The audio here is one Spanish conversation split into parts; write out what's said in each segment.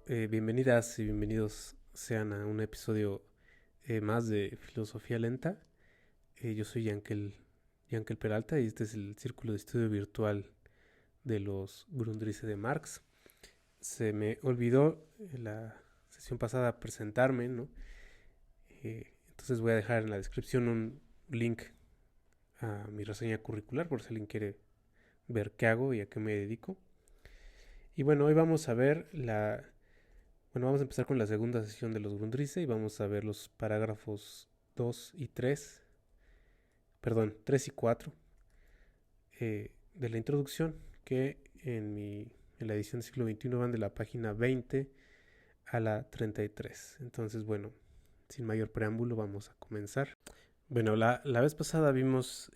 Bienvenidas y bienvenidos sean a un episodio más de Filosofía Lenta. Yo soy Yankel Peralta y este es el círculo de estudio virtual de los Grundrisse de Marx. Se me olvidó en la sesión pasada presentarme, ¿no? Entonces voy a dejar en la descripción un link a mi reseña curricular por si alguien quiere ver qué hago y a qué me dedico. Y bueno, hoy vamos a ver vamos a empezar con la segunda sesión de los Grundrisse y vamos a ver los parágrafos 2 y 3, perdón, 3 y 4 de la introducción, que en la edición del siglo XXI van de la página 20 a la 33. Entonces, bueno, sin mayor preámbulo, vamos a comenzar. Bueno, la vez pasada vimos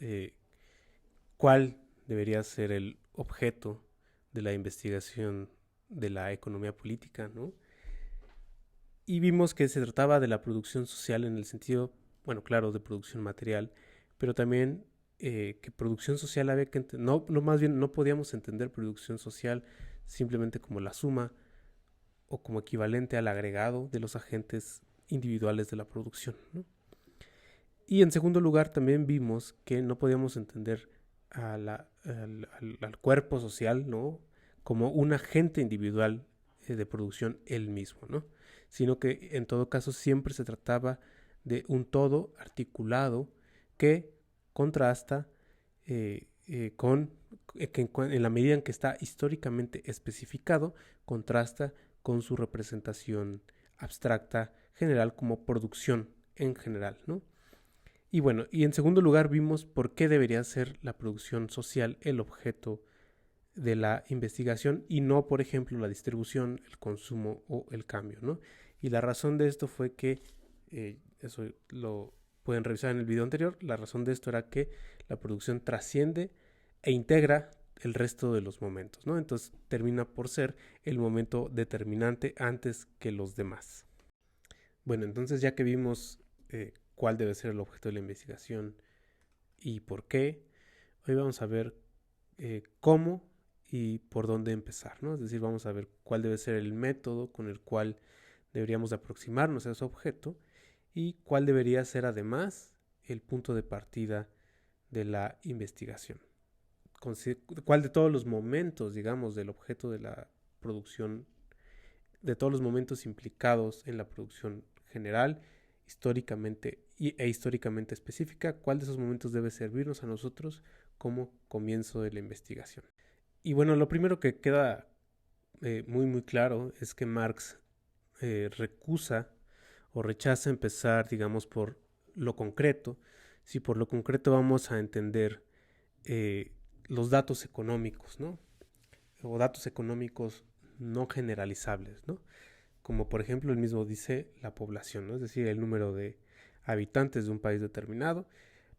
cuál debería ser el objeto de la investigación de la economía política, ¿no? Y vimos que se trataba de la producción social en el sentido, bueno, claro, de producción material, pero también que producción social había que más bien no podíamos entender producción social simplemente como la suma o como equivalente al agregado de los agentes individuales de la producción, ¿no? Y en segundo lugar también vimos que no podíamos entender al cuerpo social, ¿no?, como un agente individual de producción él mismo, ¿no?, sino que en todo caso siempre se trataba de un todo articulado que contrasta que en la medida en que está históricamente especificado, contrasta con su representación abstracta general como producción en general, ¿no? Y bueno, y en segundo lugar vimos por qué debería ser la producción social el objeto de la investigación y no, por ejemplo, la distribución, el consumo o el cambio, ¿no? Y la razón de esto fue que, eso lo pueden revisar en el video anterior, la razón de esto era que la producción trasciende e integra el resto de los momentos, ¿no? Entonces termina por ser el momento determinante antes que los demás. Bueno, entonces ya que vimos cuál debe ser el objeto de la investigación y por qué, hoy vamos a ver cómo y por dónde empezar, ¿no? Es decir, vamos a ver cuál debe ser el método con el cual deberíamos aproximarnos a ese objeto y cuál debería ser además el punto de partida de la investigación. Cuál de todos los momentos, digamos, del objeto de la producción, de todos los momentos implicados en la producción general, históricamente específica, cuál de esos momentos debe servirnos a nosotros como comienzo de la investigación. Y bueno, lo primero que queda muy claro es que Marx recusa o rechaza empezar, digamos, por lo concreto. Si por lo concreto vamos a entender los datos económicos, ¿no? O datos económicos no generalizables, ¿no? Como por ejemplo él mismo dice la población, ¿no? Es decir, el número de habitantes de un país determinado.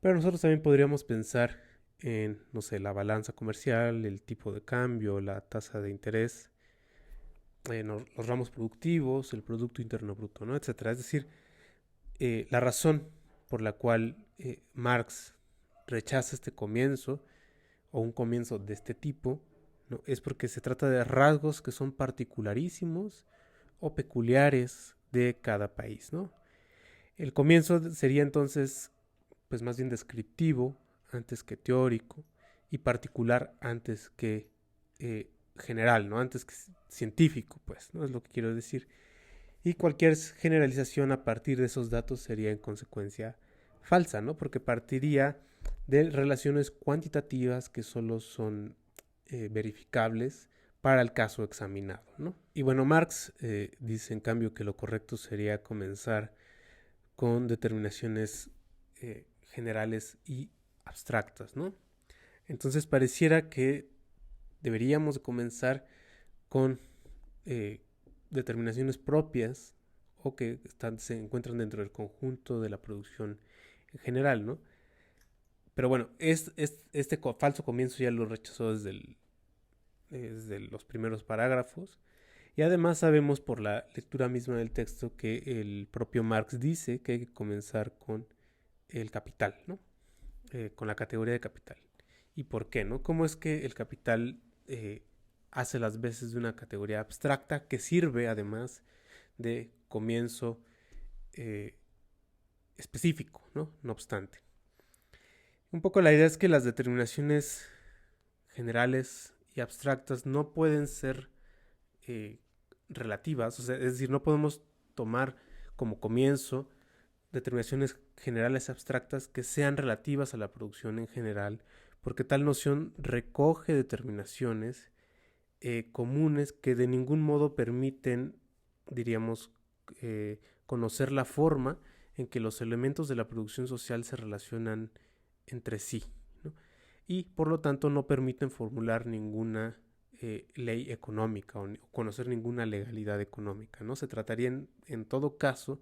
Pero nosotros también podríamos pensar en, no sé, la balanza comercial, el tipo de cambio, la tasa de interés, los ramos productivos, el Producto Interno Bruto, ¿no?, etcétera. Es decir, la razón por la cual Marx rechaza este comienzo o un comienzo de este tipo, ¿no?, es porque se trata de rasgos que son particularísimos o peculiares de cada país, ¿no? El comienzo sería entonces, pues más bien descriptivo antes que teórico y particular antes que general, ¿no? Antes que científico, pues, ¿no? Es lo que quiero decir. Y cualquier generalización a partir de esos datos sería en consecuencia falsa, ¿no? Porque partiría de relaciones cuantitativas que solo son verificables para el caso examinado, ¿no? Y bueno, Marx dice en cambio que lo correcto sería comenzar con determinaciones generales y abstractas, ¿no? Entonces pareciera que deberíamos comenzar con determinaciones propias o que se encuentran dentro del conjunto de la producción en general, ¿no? Pero bueno, este falso comienzo ya lo rechazó desde los primeros parágrafos. Y además sabemos por la lectura misma del texto que el propio Marx dice que hay que comenzar con el capital, ¿no? Con la categoría de capital. ¿Y por qué, no? ¿Cómo es que el capital hace las veces de una categoría abstracta que sirve además de comienzo específico, ¿no? No obstante. Un poco la idea es que las determinaciones generales y abstractas no pueden ser relativas, o sea, es decir, no podemos tomar como comienzo determinaciones generales abstractas que sean relativas a la producción en general, porque tal noción recoge determinaciones comunes que de ningún modo permiten, diríamos, conocer la forma en que los elementos de la producción social se relacionan entre sí, ¿no? Y por lo tanto no permiten formular ninguna ley económica o conocer ninguna legalidad económica, ¿no? Se trataría en todo caso,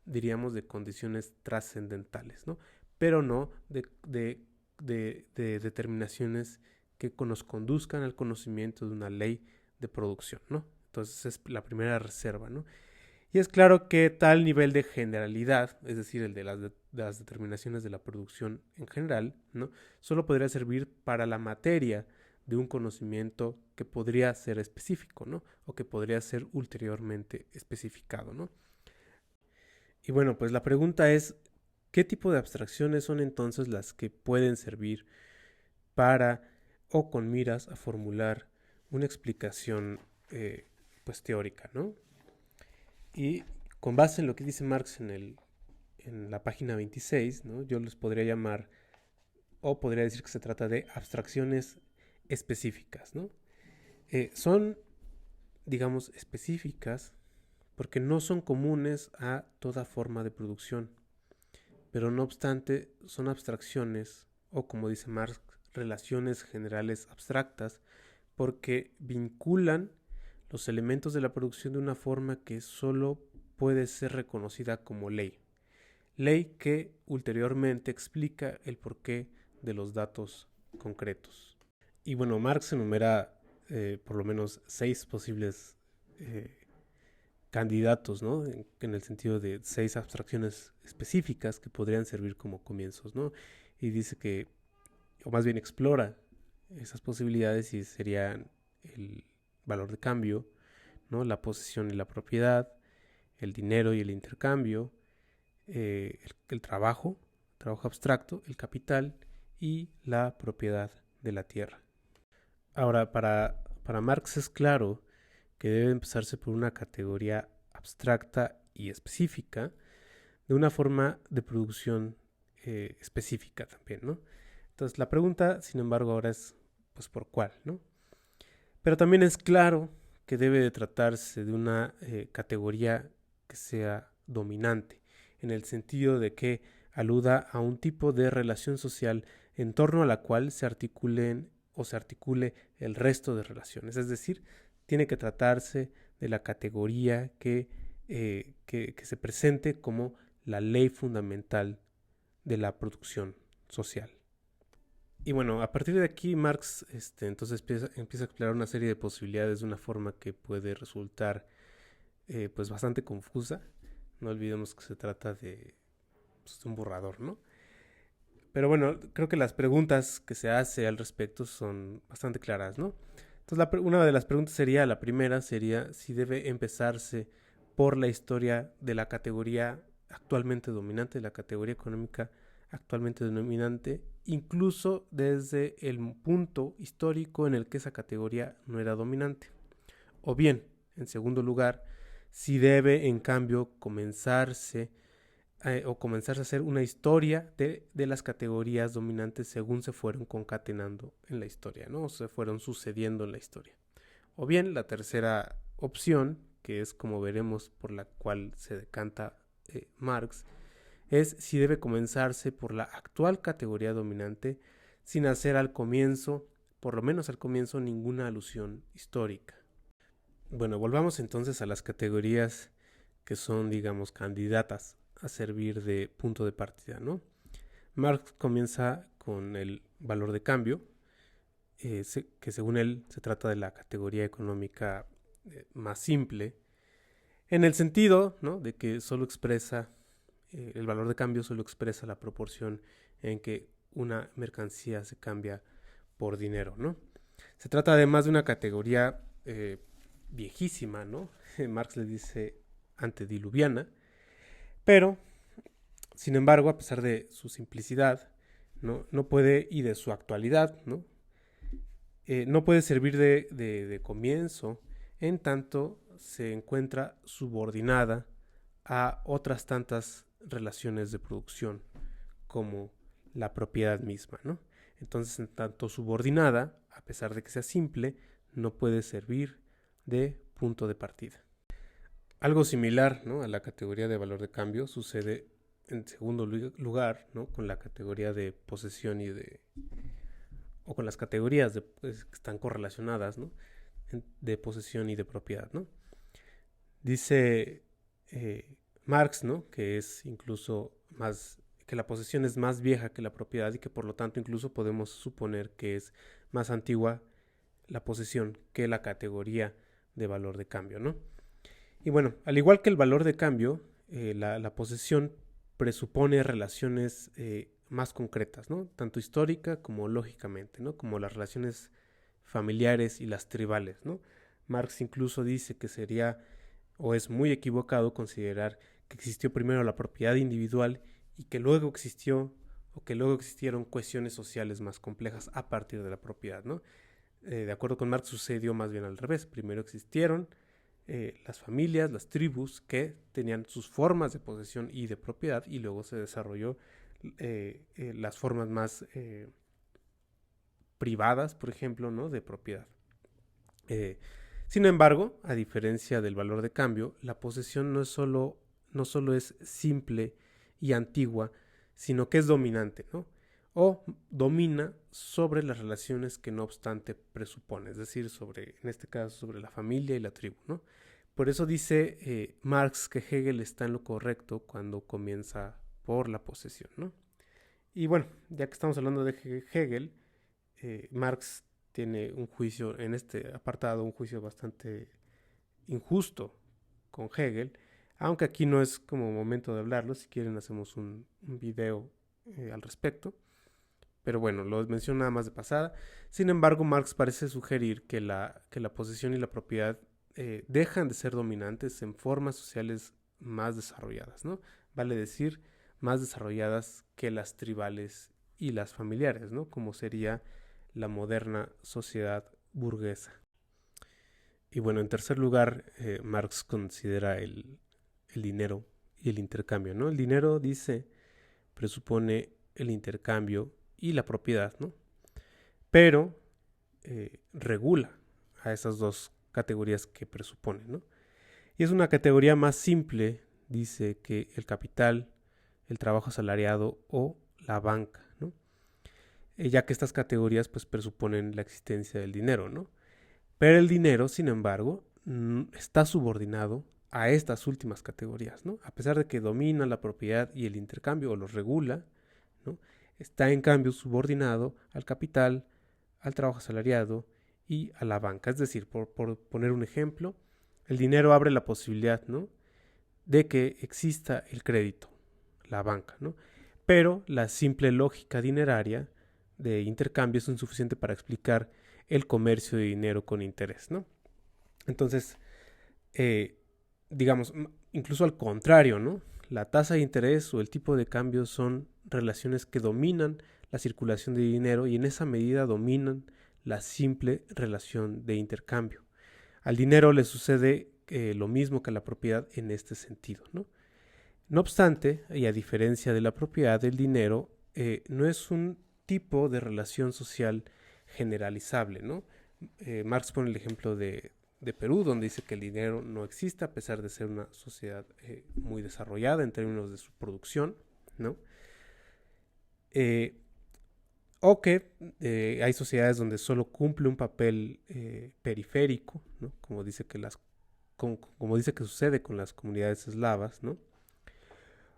diríamos, de condiciones trascendentales, ¿no? Pero no de determinaciones que nos conduzcan al conocimiento de una ley de producción, ¿no? Entonces es la primera reserva, ¿no? Y es claro que tal nivel de generalidad, es decir, el de las determinaciones de la producción en general, ¿no? Solo podría servir para la materia de un conocimiento que podría ser específico, ¿no? O que podría ser ulteriormente especificado, ¿no? Y bueno, pues la pregunta es, ¿qué tipo de abstracciones son entonces las que pueden servir para o con miras a formular una explicación pues teórica, ¿no? Y con base en lo que dice Marx en la página 26, ¿no? Yo les podría llamar, o podría decir que se trata de abstracciones específicas, ¿no? Son, digamos, específicas porque no son comunes a toda forma de producción, pero no obstante son abstracciones, o como dice Marx, relaciones generales abstractas, porque vinculan los elementos de la producción de una forma que solo puede ser reconocida como ley. Ley que ulteriormente explica el porqué de los datos concretos. Y bueno, Marx enumera por lo menos 6 posibles candidatos, ¿no? En el sentido de 6 abstracciones específicas que podrían servir como comienzos, ¿no? Y dice que, o más bien explora esas posibilidades y serían el valor de cambio, ¿no? La posesión y la propiedad, el dinero y el intercambio, el trabajo abstracto, el capital y la propiedad de la tierra. Ahora, para Marx es claro que debe empezarse por una categoría abstracta y específica de una forma de producción específica también, ¿no? Entonces la pregunta, sin embargo, ahora es, pues, ¿por cuál, no? Pero también es claro que debe de tratarse de una categoría que sea dominante, en el sentido de que aluda a un tipo de relación social en torno a la cual se articulen o se articule el resto de relaciones. Es decir, tiene que tratarse de la categoría que se presente como la ley fundamental de la producción social. Y bueno, a partir de aquí Marx entonces empieza a explorar una serie de posibilidades de una forma que puede resultar pues bastante confusa. No olvidemos que se trata de, pues, de un borrador, ¿no? Pero bueno, creo que las preguntas que se hace al respecto son bastante claras, ¿no? Entonces una de las preguntas sería, la primera sería si debe empezarse por la historia de la categoría actualmente dominante, de la categoría económica actualmente dominante, incluso desde el punto histórico en el que esa categoría no era dominante. O bien, en segundo lugar, si debe en cambio comenzarse a hacer una historia de las categorías dominantes según se fueron concatenando en la historia, ¿no? O se fueron sucediendo en la historia. O bien la tercera opción, que es como veremos por la cual se decanta Marx, es si debe comenzarse por la actual categoría dominante sin hacer al comienzo, por lo menos al comienzo, ninguna alusión histórica. Bueno, volvamos entonces a las categorías que son, digamos, candidatas a servir de punto de partida, ¿no? Marx comienza con el valor de cambio, que según él se trata de la categoría económica más simple, en el sentido, ¿no?, de que solo expresa, el valor de cambio solo expresa la proporción en que una mercancía se cambia por dinero, ¿no? Se trata además de una categoría viejísima, ¿no? Marx le dice antediluviana, pero, sin embargo, a pesar de su simplicidad, no puede, y de su actualidad, no puede servir de comienzo, en tanto se encuentra subordinada a otras tantas relaciones de producción como la propiedad misma, ¿no? Entonces, en tanto subordinada, a pesar de que sea simple, no puede servir de punto de partida. Algo similar, ¿no?, a la categoría de valor de cambio sucede en segundo lugar, ¿no?, con la categoría de posesión o con las categorías pues, que están correlacionadas, ¿no?, de posesión y de propiedad, ¿no? Dice Marx, ¿no?, que es incluso que la posesión es más vieja que la propiedad y que por lo tanto incluso podemos suponer que es más antigua la posesión que la categoría de valor de cambio, ¿no? Y bueno, al igual que el valor de cambio, la posesión presupone relaciones más concretas, ¿no?, tanto histórica como lógicamente, ¿no?, como las relaciones familiares y las tribales, ¿no? Marx incluso dice que sería o es muy equivocado considerar que existió primero la propiedad individual y que luego existieron cohesiones sociales más complejas a partir de la propiedad, ¿no? De acuerdo con Marx sucedió más bien al revés. Primero existieron las familias, las tribus que tenían sus formas de posesión y de propiedad y luego se desarrolló las formas más privadas, por ejemplo, ¿no?, de propiedad. Sin embargo, a diferencia del valor de cambio, la posesión no solo es simple y antigua, sino que es dominante, ¿no?, o domina sobre las relaciones que no obstante presupone, es decir, en este caso, sobre la familia y la tribu, ¿no? Por eso dice Marx que Hegel está en lo correcto cuando comienza por la posesión, ¿no? Y bueno, ya que estamos hablando de Hegel, Marx tiene un juicio, en este apartado, un juicio bastante injusto con Hegel, aunque aquí no es como momento de hablarlo. Si quieren hacemos un video al respecto, pero bueno, lo menciono nada más de pasada. Sin embargo, Marx parece sugerir que la posesión y la propiedad dejan de ser dominantes en formas sociales más desarrolladas, ¿no? Vale decir, más desarrolladas que las tribales y las familiares, ¿no?, como sería la moderna sociedad burguesa. Y bueno, en tercer lugar, Marx considera el dinero y el intercambio, ¿no? El dinero, dice, presupone el intercambio y la propiedad, ¿no?, pero regula a esas dos categorías que presupone, ¿no? Y es una categoría más simple, dice, que el capital, el trabajo asalariado o la banca, ¿no?, ya que estas categorías pues presuponen la existencia del dinero, ¿no? Pero el dinero, sin embargo, está subordinado a estas últimas categorías, ¿no? A pesar de que domina la propiedad y el intercambio o los regula, ¿no?, está en cambio subordinado al capital, al trabajo asalariado y a la banca. Es decir, por poner un ejemplo, el dinero abre la posibilidad, ¿no?, de que exista el crédito, la banca, ¿no? Pero la simple lógica dineraria de intercambio es insuficiente para explicar el comercio de dinero con interés, ¿no? Entonces, digamos, incluso al contrario, ¿no?, la tasa de interés o el tipo de cambio son relaciones que dominan la circulación de dinero y en esa medida dominan la simple relación de intercambio. Al dinero le sucede lo mismo que a la propiedad en este sentido, ¿no? No obstante, y a diferencia de la propiedad, el dinero no es un tipo de relación social generalizable, ¿no? Marx pone el ejemplo de Perú, donde dice que el dinero no existe a pesar de ser una sociedad muy desarrollada en términos de su producción, ¿no? O que hay sociedades donde solo cumple un papel periférico, ¿no?, como dice que sucede con las comunidades eslavas, ¿no?,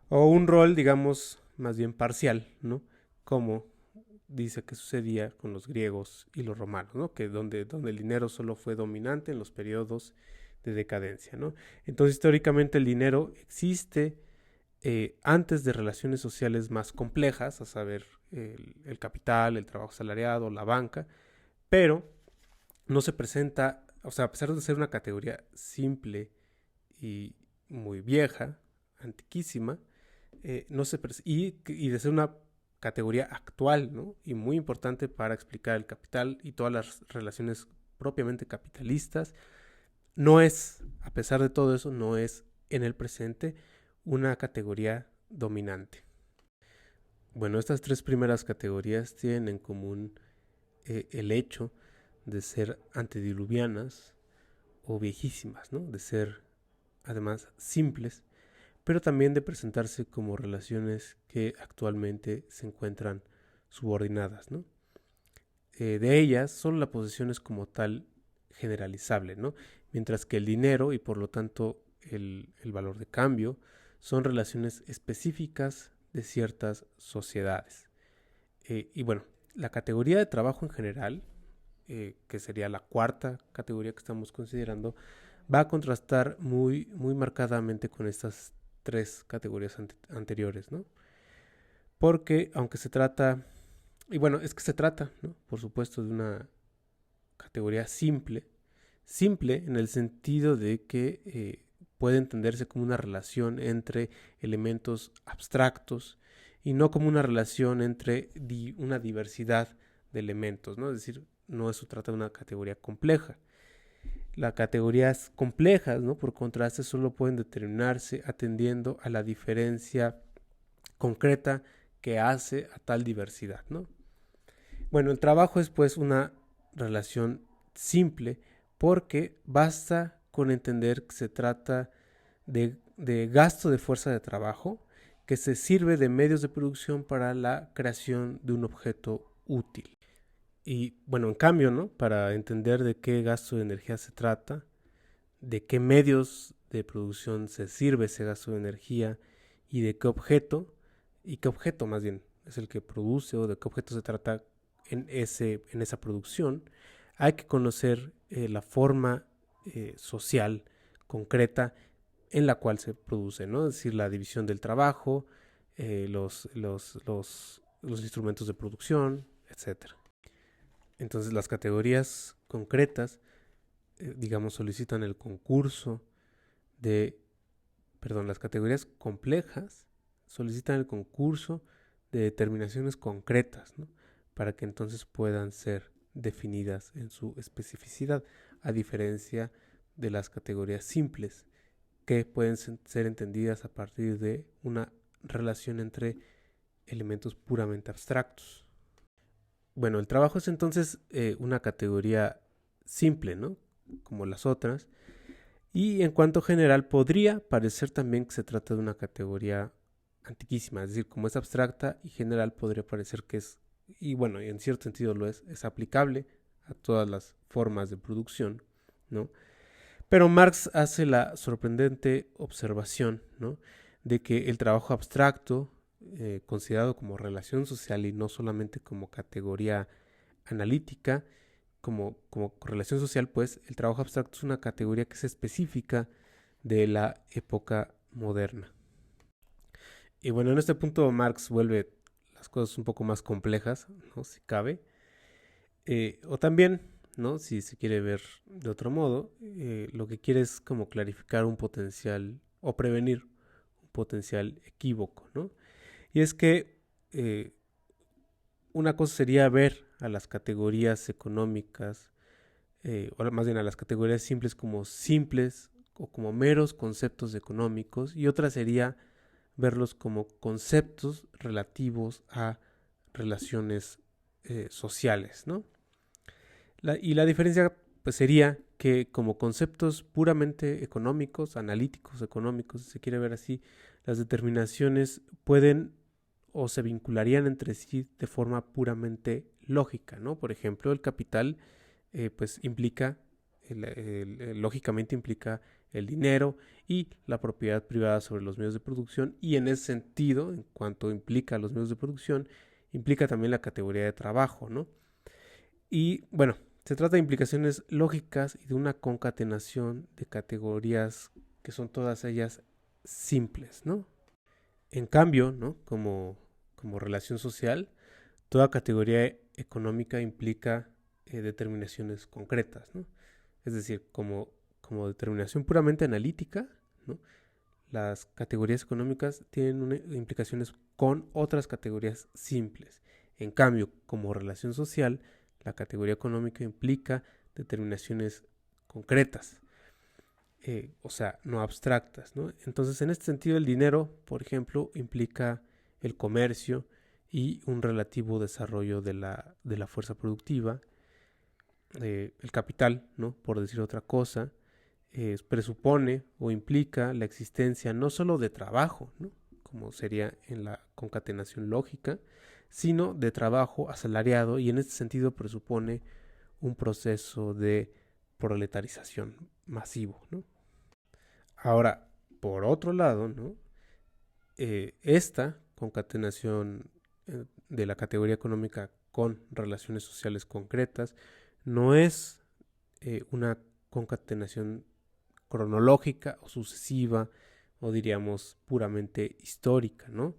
o un rol, digamos, más bien parcial, ¿no?, como dice que sucedía con los griegos y los romanos, ¿no?, que donde el dinero solo fue dominante en los periodos de decadencia, ¿no? Entonces, históricamente el dinero existe antes de relaciones sociales más complejas, a saber, el capital, el trabajo asalariado, la banca, pero no se presenta, o sea, a pesar de ser una categoría simple y muy vieja, antiquísima, no se y de ser una categoría actual, ¿no? Y muy importante para explicar el capital y todas las relaciones propiamente capitalistas, no es, a pesar de todo eso, no es en el presente una categoría dominante. Bueno, estas tres primeras categorías tienen en común el hecho de ser antediluvianas o viejísimas, ¿no? De ser además simples, pero también de presentarse como relaciones que actualmente se encuentran subordinadas, ¿no? De ellas, solo la posesión es como tal generalizable, ¿no? Mientras que el dinero y por lo tanto el valor de cambio son relaciones específicas de ciertas sociedades. Y bueno, la categoría de trabajo en general, que sería la cuarta categoría que estamos considerando, va a contrastar muy marcadamente con estas tres categorías anteriores, ¿no? Porque aunque se trata, y bueno, es que se trata, ¿no? Por supuesto, de una categoría simple en el sentido de que puede entenderse como una relación entre elementos abstractos y no como una relación entre una diversidad de elementos, ¿no? Es decir, no se trata de una categoría compleja. Las categorías complejas, ¿no? Por contraste, solo pueden determinarse atendiendo a la diferencia concreta que hace a tal diversidad, ¿no? Bueno, el trabajo es pues una relación simple porque basta con entender que se trata de gasto de fuerza de trabajo que se sirve de medios de producción para la creación de un objeto útil. Y bueno, en cambio, ¿no? Para entender de qué gasto de energía se trata, de qué medios de producción se sirve ese gasto de energía y de qué objeto más bien es el que produce o de qué objeto se trata en esa producción, hay que conocer la forma social concreta en la cual se produce, ¿no? Es decir, la división del trabajo, los instrumentos de producción, etcétera. Entonces las categorías concretas, digamos, solicitan el concurso de, perdón, las categorías complejas solicitan el concurso de determinaciones concretas, ¿no? Para que entonces puedan ser definidas en su especificidad, a diferencia de las categorías simples, que pueden ser entendidas a partir de una relación entre elementos puramente abstractos. Bueno, el trabajo es entonces una categoría simple, ¿no? Como las otras. Y en cuanto general, podría parecer también que se trata de una categoría antiquísima, es decir, como es abstracta y general, podría parecer que es, y bueno, en cierto sentido lo es aplicable a todas las formas de producción, ¿no? Pero Marx hace la sorprendente observación, ¿no? De que el trabajo abstracto, considerado como relación social y no solamente como categoría analítica, como correlación social, pues el trabajo abstracto es una categoría que es específica de la época moderna. Y bueno, en este punto Marx vuelve las cosas un poco más complejas, ¿no? Si cabe. O también, ¿no? Si se quiere ver de otro modo, lo que quiere es como clarificar un potencial o prevenir un potencial equívoco, ¿no? Y es que una cosa sería ver a las categorías económicas o más bien a las categorías simples o como meros conceptos económicos y otra sería verlos como conceptos relativos a relaciones sociales, ¿no? Y la diferencia pues sería que como conceptos puramente económicos, analíticos, económicos, si se quiere ver así, las determinaciones pueden o se vincularían entre sí de forma puramente lógica, ¿no? Por ejemplo, el capital pues implica, lógicamente implica el dinero y la propiedad privada sobre los medios de producción y en ese sentido, en cuanto implica los medios de producción, implica también la categoría de trabajo, ¿no? Y bueno, se trata de implicaciones lógicas y de una concatenación de categorías que son todas ellas simples, ¿no? En cambio, ¿no? Como relación social, toda categoría económica implica determinaciones concretas, ¿no? Es decir, como determinación puramente analítica, ¿no? Las categorías económicas tienen implicaciones con otras categorías simples. En cambio, como relación social, la categoría económica implica determinaciones concretas, o sea, no abstractas, ¿no? Entonces, en este sentido, el dinero, por ejemplo, implica el comercio y un relativo desarrollo de la fuerza productiva. El capital, ¿no? Por decir otra cosa, presupone o implica la existencia no solo de trabajo, ¿no? Como sería en la concatenación lógica, sino de trabajo asalariado, y en este sentido presupone un proceso de proletarización masivo, ¿no? Ahora, por otro lado, ¿no? Esta concatenación de la categoría económica con relaciones sociales concretas no es una concatenación cronológica o sucesiva, o diríamos puramente histórica, ¿no?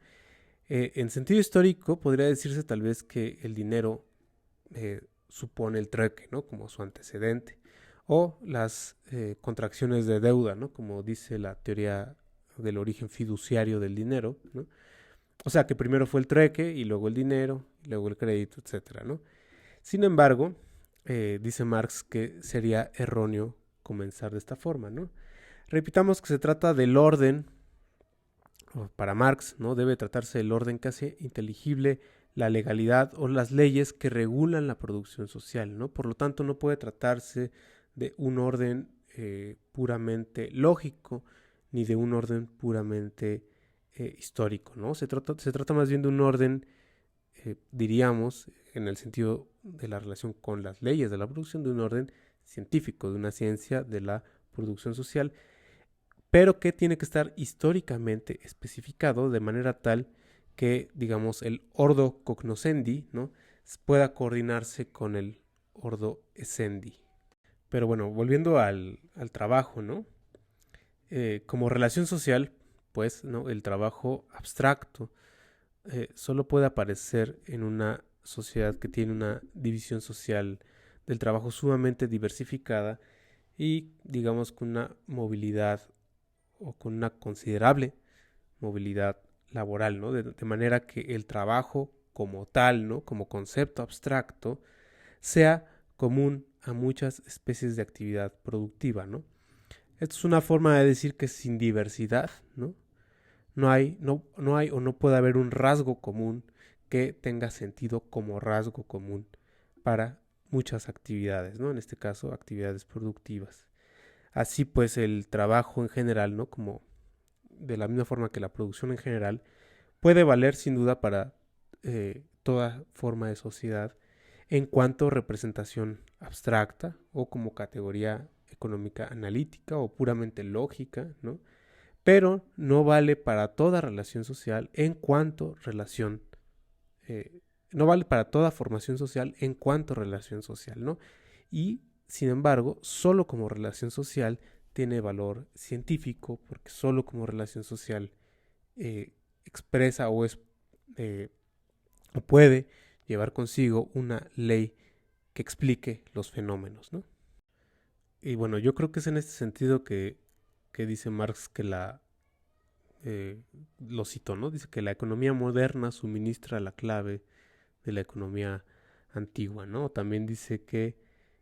En sentido histórico podría decirse tal vez que el dinero supone el trueque, ¿no? Como su antecedente, o las contracciones de deuda, ¿no? Como dice la teoría del origen fiduciario del dinero, ¿no? O sea que primero fue el trueque y luego el dinero, y luego el crédito, etcétera, ¿no? Sin embargo, dice Marx que sería erróneo comenzar de esta forma, ¿no? Repitamos que se trata del orden, para Marx, ¿no? Debe tratarse del orden que hace inteligible la legalidad o las leyes que regulan la producción social, ¿no? Por lo tanto, no puede tratarse de un orden puramente lógico, ni de un orden puramente histórico, ¿no? Se trata más bien de un orden, diríamos, en el sentido de la relación con las leyes de la producción, de un orden científico, de una ciencia de la producción social, pero que tiene que estar históricamente especificado de manera tal que, digamos, el ordo cognoscendi, ¿no? pueda coordinarse con el ordo essendi. Pero bueno, volviendo al trabajo, ¿no? Como relación social, pues, ¿no? El trabajo abstracto solo puede aparecer en una sociedad que tiene una división social del trabajo sumamente diversificada y, digamos, con una movilidad o con una considerable movilidad laboral, ¿no? De manera que el trabajo como tal, ¿no? Como concepto abstracto, sea común a muchas especies de actividad productiva, ¿no? Esto es una forma de decir que sin diversidad, ¿no? No hay o no puede haber un rasgo común que tenga sentido como rasgo común para muchas actividades, ¿no? En este caso, actividades productivas. Así pues, el trabajo en general, ¿no? Como de la misma forma que la producción en general, puede valer sin duda para toda forma de sociedad en cuanto a representación abstracta o como categoría económica analítica o puramente lógica, ¿no? Pero no vale para toda relación social en cuanto relación, no vale para toda formación social en cuanto relación social, ¿no? Y, sin embargo, solo como relación social tiene valor científico, porque solo como relación social expresa o es o puede llevar consigo una ley que explique los fenómenos, ¿no? Y bueno, yo creo que es en este sentido que dice Marx que lo cito, ¿no? Dice que la economía moderna suministra la clave de la economía antigua, ¿no? También dice que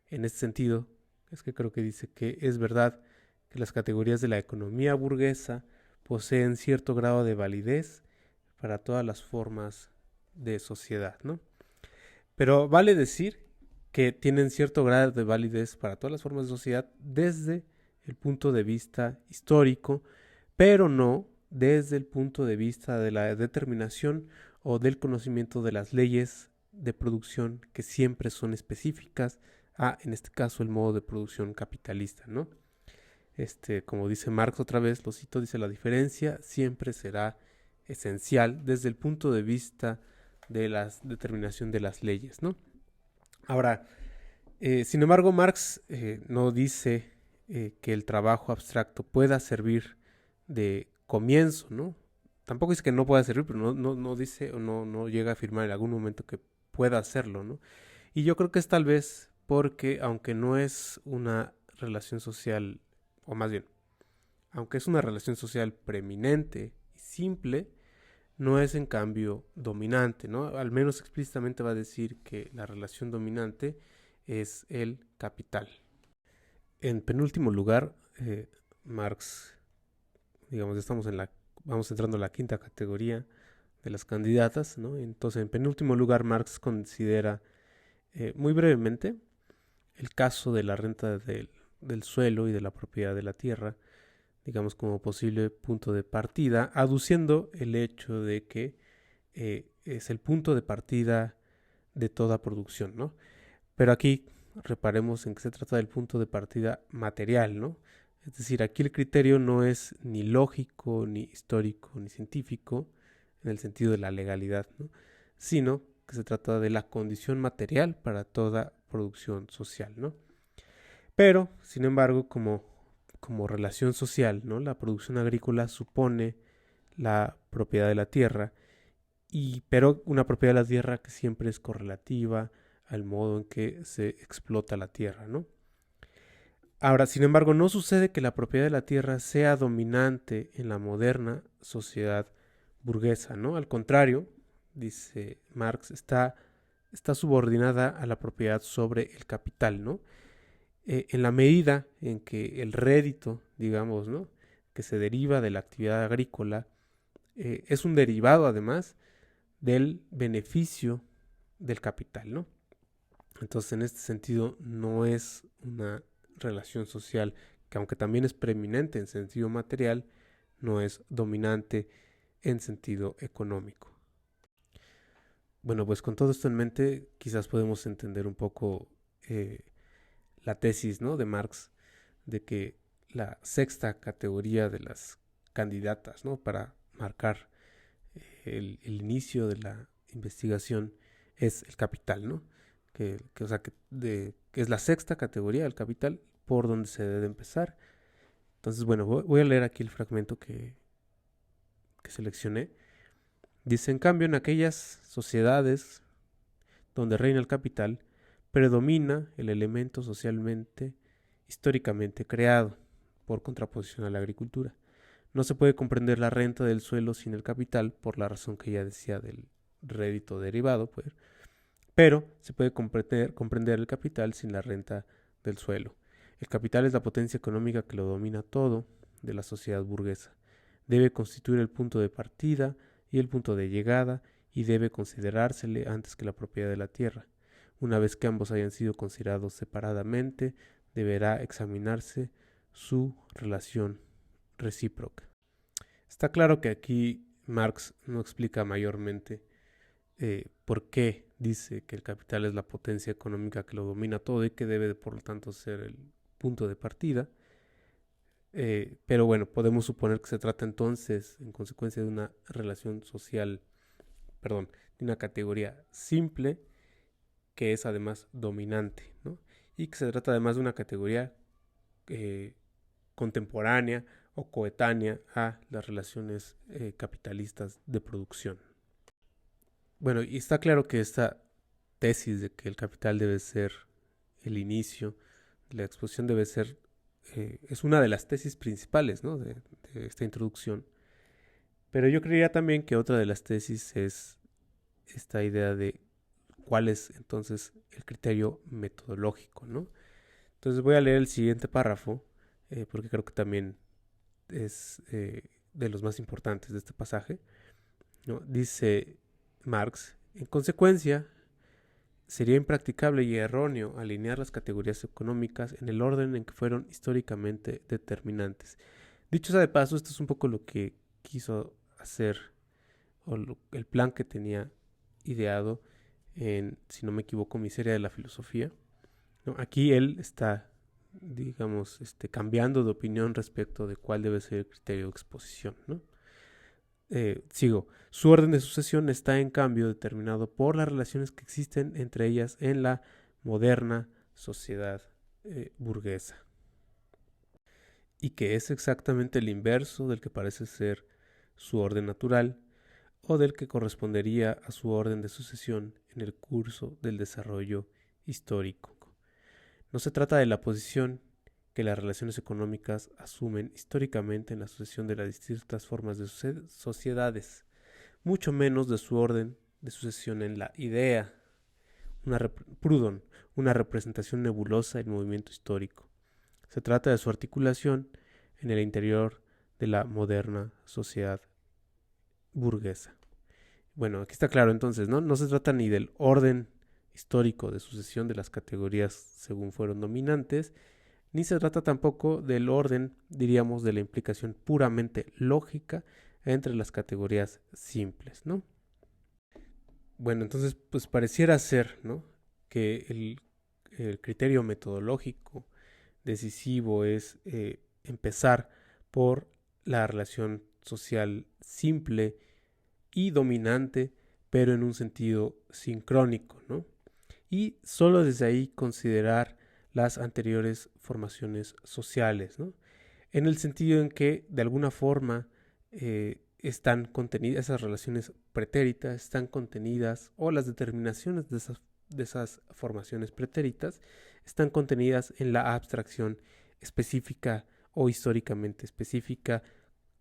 en este sentido, es que creo que dice que es verdad que las categorías de la economía burguesa poseen cierto grado de validez para todas las formas de sociedad, ¿no? Pero vale decir que tienen cierto grado de validez para todas las formas de sociedad desde el punto de vista histórico, pero no desde el punto de vista de la determinación o del conocimiento de las leyes de producción que siempre son específicas a, en este caso, el modo de producción capitalista, ¿no? Como dice Marx otra vez, lo cito, dice: la diferencia siempre será esencial desde el punto de vista de la determinación de las leyes, ¿no? Ahora, sin embargo, Marx no dice que el trabajo abstracto pueda servir de comienzo, ¿no? Tampoco dice que no pueda servir, pero no dice o no llega a afirmar en algún momento que pueda hacerlo, ¿no? Y yo creo que es tal vez porque aunque no es una relación social, o más bien, aunque es una relación social preeminente y simple, no es en cambio dominante, ¿no? Al menos explícitamente va a decir que la relación dominante es el capital. En penúltimo lugar, Marx, digamos, vamos entrando a la quinta categoría de las candidatas, ¿no? Entonces, en penúltimo lugar, Marx considera muy brevemente el caso de la renta del suelo y de la propiedad de la tierra, digamos, como posible punto de partida, aduciendo el hecho de que es el punto de partida de toda producción, ¿no? Pero aquí reparemos en que se trata del punto de partida material, ¿no? Es decir, aquí el criterio no es ni lógico, ni histórico, ni científico, en el sentido de la legalidad, ¿no? Sino que se trata de la condición material para toda producción social, ¿no? Pero, sin embargo, como relación social, ¿no? La producción agrícola supone la propiedad de la tierra, pero una propiedad de la tierra que siempre es correlativa al modo en que se explota la tierra, ¿no? Ahora, sin embargo, no sucede que la propiedad de la tierra sea dominante en la moderna sociedad burguesa, ¿no? Al contrario, dice Marx, está subordinada a la propiedad sobre el capital, ¿no? En la medida en que el rédito, digamos, ¿no? Que se deriva de la actividad agrícola, es un derivado además del beneficio del capital, ¿no? Entonces, en este sentido, no es una relación social que, aunque también es preeminente en sentido material, no es dominante en sentido económico. Bueno, pues con todo esto en mente, quizás podemos entender un poco la tesis, ¿no? De Marx, de que la sexta categoría de las candidatas, ¿no? Para marcar el inicio de la investigación es el capital, ¿no? O sea, que es la sexta categoría del capital por donde se debe empezar. Entonces, bueno, voy a leer aquí el fragmento que seleccioné. Dice, en cambio, en aquellas sociedades donde reina el capital, predomina el elemento socialmente, históricamente creado, por contraposición a la agricultura. No se puede comprender la renta del suelo sin el capital, por la razón que ya decía del rédito derivado, pues, pero se puede comprender el capital sin la renta del suelo. El capital es la potencia económica que lo domina todo de la sociedad burguesa. Debe constituir el punto de partida y el punto de llegada y debe considerársele antes que la propiedad de la tierra. Una vez que ambos hayan sido considerados separadamente, deberá examinarse su relación recíproca. Está claro que aquí Marx no explica mayormente por qué dice que el capital es la potencia económica que lo domina todo y que debe, por lo tanto, ser el punto de partida. Pero bueno, podemos suponer que se trata entonces, en consecuencia, de una relación social, perdón, de una categoría simple que es además dominante, ¿no? Y que se trata además de una categoría contemporánea o coetánea a las relaciones capitalistas de producción. Bueno, y está claro que esta tesis de que el capital debe ser el inicio, la exposición debe ser, es una de las tesis principales, ¿no? de esta introducción. Pero yo creería también que otra de las tesis es esta idea de cuál es entonces el criterio metodológico, ¿no? Entonces voy a leer el siguiente párrafo, porque creo que también es de los más importantes de este pasaje, ¿no? Dice Marx, en consecuencia, sería impracticable y erróneo alinear las categorías económicas en el orden en que fueron históricamente determinantes. Dicho sea de paso, esto es un poco lo que quiso hacer, o el plan que tenía ideado en, si no me equivoco, Miseria de la Filosofía, ¿no? Aquí él está, digamos, cambiando de opinión respecto de cuál debe ser el criterio de exposición, ¿no? Sigo. Su orden de sucesión está en cambio determinado por las relaciones que existen entre ellas en la moderna sociedad burguesa, y que es exactamente el inverso del que parece ser su orden natural o del que correspondería a su orden de sucesión en el curso del desarrollo histórico. No se trata de la posición que las relaciones económicas asumen históricamente en la sucesión de las distintas formas de sociedades, mucho menos de su orden de sucesión en la idea, Proudhon, una representación nebulosa del movimiento histórico. Se trata de su articulación en el interior de la moderna sociedad burguesa. Bueno, aquí está claro entonces, ¿no? No se trata ni del orden histórico de sucesión de las categorías según fueron dominantes, ni se trata tampoco del orden, diríamos, de la implicación puramente lógica entre las categorías simples, ¿no? Bueno, entonces, pues pareciera ser, ¿no?, que el criterio metodológico decisivo es empezar por la relación social simple y dominante, pero en un sentido sincrónico, ¿no? Y solo desde ahí considerar las anteriores formaciones sociales, ¿no? En el sentido en que de alguna forma están contenidas esas relaciones pretéritas, están contenidas, o las determinaciones de esas formaciones pretéritas están contenidas en la abstracción específica o históricamente específica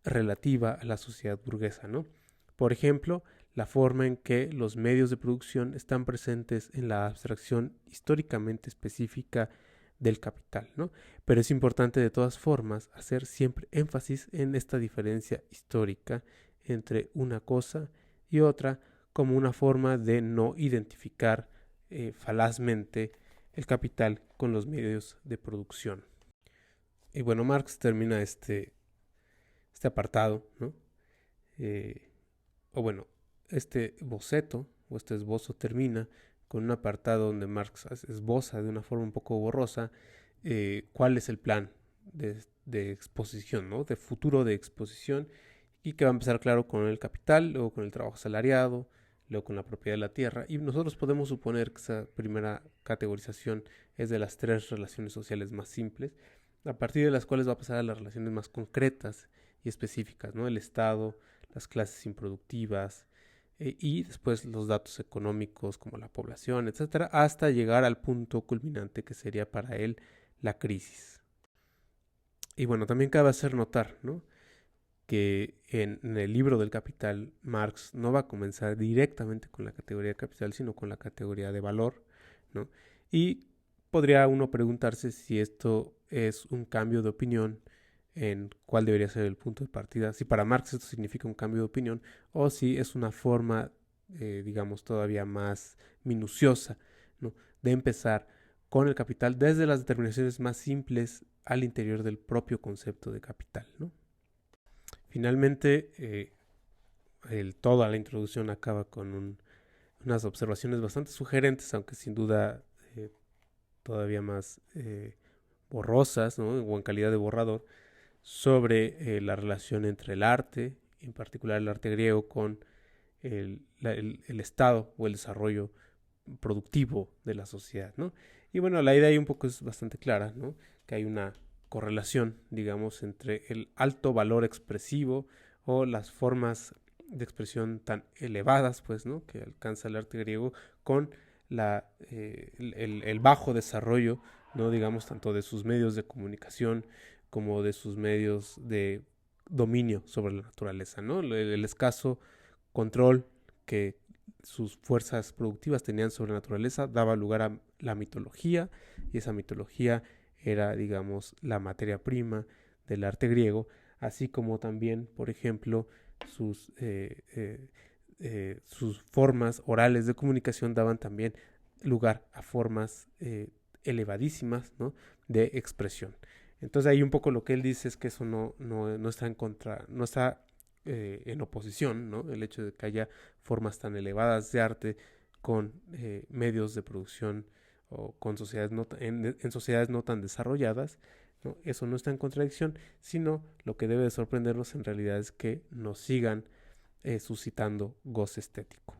relativa a la sociedad burguesa, ¿no? Por ejemplo, la forma en que los medios de producción están presentes en la abstracción históricamente específica del capital, ¿no? Pero es importante de todas formas hacer siempre énfasis en esta diferencia histórica entre una cosa y otra como una forma de no identificar falazmente el capital con los medios de producción. Y bueno, Marx termina este apartado, ¿no? O bueno, este boceto o este esbozo termina con un apartado donde Marx esboza de una forma un poco borrosa cuál es el plan de exposición, ¿no?, de futuro de exposición, y que va a empezar, claro, con el capital, luego con el trabajo asalariado, luego con la propiedad de la tierra, y nosotros podemos suponer que esa primera categorización es de las tres relaciones sociales más simples, a partir de las cuales va a pasar a las relaciones más concretas y específicas, ¿no?, el Estado, las clases improductivas, y después los datos económicos como la población, etcétera, hasta llegar al punto culminante que sería para él la crisis. Y bueno, también cabe hacer notar, ¿no?, que en el libro del Capital, Marx no va a comenzar directamente con la categoría de capital, sino con la categoría de valor, ¿no? Y podría uno preguntarse si esto es un cambio de opinión en cuál debería ser el punto de partida, si para Marx esto significa un cambio de opinión o si es una forma, digamos, todavía más minuciosa, ¿no?, de empezar con el capital desde las determinaciones más simples al interior del propio concepto de capital, ¿no? Finalmente, toda la introducción acaba con unas observaciones bastante sugerentes, aunque sin duda todavía más borrosas, ¿no?, o en calidad de borrador, sobre la relación entre el arte, en particular el arte griego, con el estado o el desarrollo productivo de la sociedad, ¿no? Y bueno, la idea ahí un poco es bastante clara, ¿no?, que hay una correlación, digamos, entre el alto valor expresivo o las formas de expresión tan elevadas, pues, ¿no?, que alcanza el arte griego, con el bajo desarrollo, ¿no?, digamos, tanto de sus medios de comunicación como de sus medios de dominio sobre la naturaleza, ¿no? El escaso control que sus fuerzas productivas tenían sobre la naturaleza daba lugar a la mitología, y esa mitología era, digamos, la materia prima del arte griego, así como también, por ejemplo, sus formas orales de comunicación daban también lugar a formas elevadísimas, ¿no?, de expresión. Entonces ahí un poco lo que él dice es que eso no está en contra, no está en oposición, ¿no?, el hecho de que haya formas tan elevadas de arte con medios de producción o con sociedades en sociedades no tan desarrolladas, ¿no? Eso no está en contradicción, sino lo que debe de sorprendernos en realidad es que nos sigan suscitando goce estético.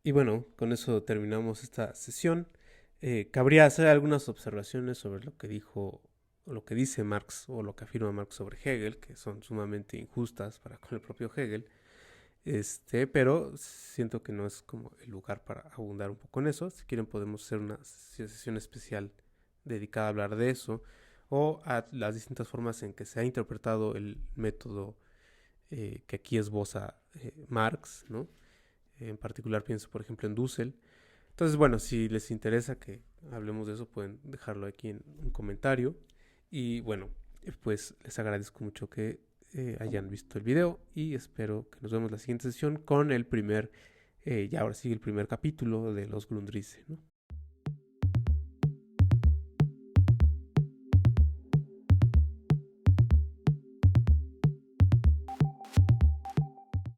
Y bueno, con eso terminamos esta sesión. Cabría hacer algunas observaciones sobre lo que dijo o lo que dice Marx o lo que afirma Marx sobre Hegel, que son sumamente injustas para con el propio Hegel, pero siento que no es como el lugar para abundar un poco en eso. Si quieren podemos hacer una sesión especial dedicada a hablar de eso, o a las distintas formas en que se ha interpretado el método que aquí esboza Marx, ¿no? En particular pienso, por ejemplo, en Dussel. Entonces, bueno, si les interesa que hablemos de eso, pueden dejarlo aquí en un comentario. Y bueno, pues les agradezco mucho que hayan visto el video y espero que nos vemos la siguiente sesión con el primer, ya ahora sí, el primer capítulo de los Grundrisse, ¿no?